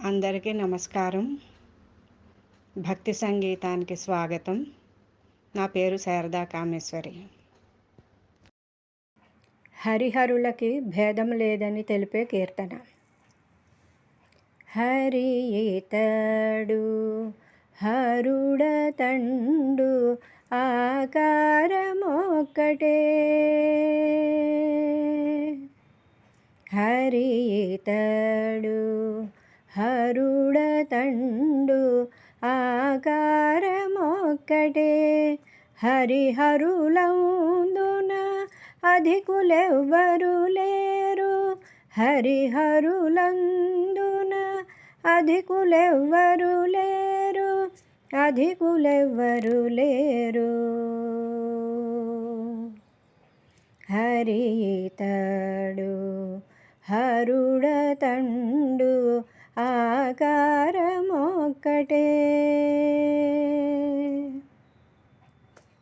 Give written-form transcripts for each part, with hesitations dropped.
అందరికీ నమస్కారం. భక్తి సంగీతానికి స్వాగతం. నా పేరు శారదా కామేశ్వరి. హరిహరులకి భేదం లేదని తెలిపే కీర్తన. హరి ఇతడు హరుడతండు ఆకారమొక్కటే. హరి ఇతడు హరుడతండు ఆకారమొక్కటే. హరిహరులందున అధికులెవ్వరు లేరు. హరిహరులందున అధికులెవ్వరు లేరు. అధికులెవ్వరు లేరు. హరి ఇతడు హరుడతండు ఆకారమొక్కటే.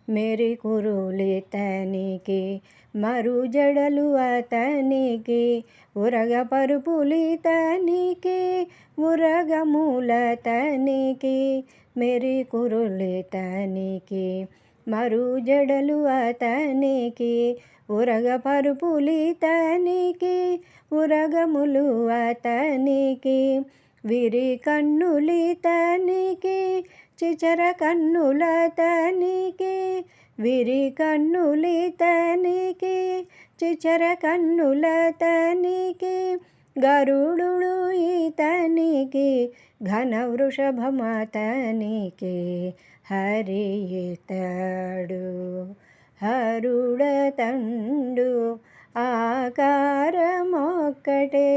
మెరికురులితనికి మరుజడలు అతనికి. ఉరగపరుపులితనికి ఉరగములతనికి. మెరికురులితనికి మరుజడలు అతనికి. ఉరగపరుపులితనికి ఉరగములు అతనికి. విరి కన్నులితనికి చిచర కన్నులతనికి. విరి కన్నులితనికి చిచర కన్నులతనికి. గరుడు ఇతనికి ఘన వృషభమతనికి. హరి ఇతడు హరుడతండు ఆకారమొక్కటే.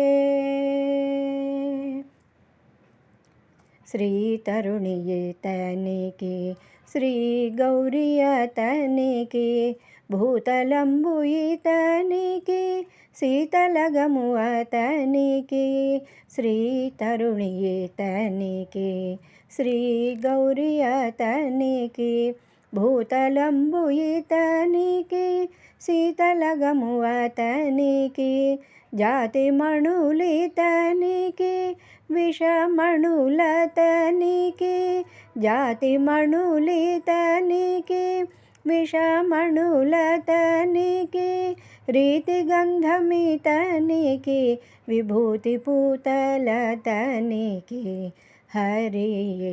శ్రీ తరుణి ఇతనికి శ్రీ గౌరీ అతనికి. భూతలంబు ఇతనికి శీతలగము అతనికి. శ్రీ తరుణి ఇతనికి శ్రీ గౌరీ అతనికి. భూతలంబు ఇతనికి శీతలగము అతనికి. జాతి మణులితనికి విషమణులతనికి. జాతి మణులితనికి విషమణులతనికి. రీతి గంధమితనికి విభూతి పూతలతనికి. హరి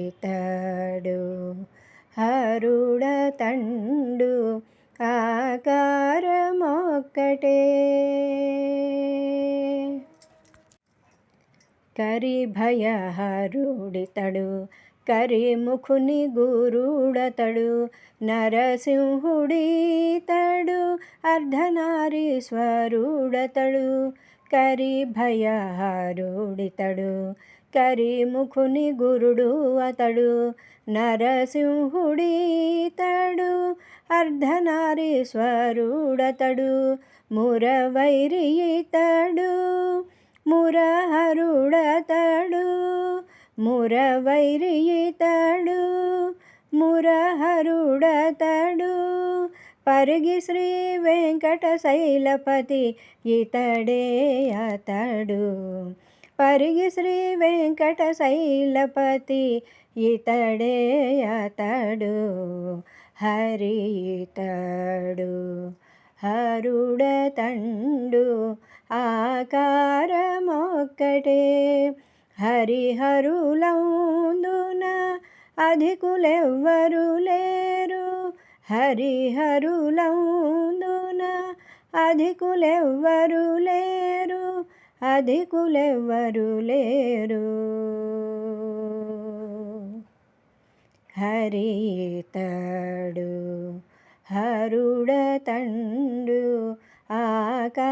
ఇతడు హరుడతండు ఆకారమొక్కటే. కరి భయహరుడితడు కరిముఖుని గురుడతడు. నరసింహుడితడు అర్ధనారీశ్వరుడతడు. కరి భయహరుడితడు కరిముఖుని గురుడు అతడు. నరసింహుడితడు అర్ధనారీశ్వరుడతడు. మురవైరి ఇతడు మురహరుడతడు. మురవైరి ఇతడు మురహరుడతడు. పరిగి శ్రీ వెంకటశైలపతి ఇతడే అతడు. పరిగి శ్రీ వెంకటశైలపతి ఇతడే అతడు. హరి ఇతడు హరుడతండు ఆకారమొక్కటే. హరిహరులందున అధికులెవ్వరు లేరు. హరిహరులందున అధికులెవ్వరు లేరు. అధికులెవ్వరు లేరు. హరి ఇతడు హరుడతండు ఆకారమొక్కటే.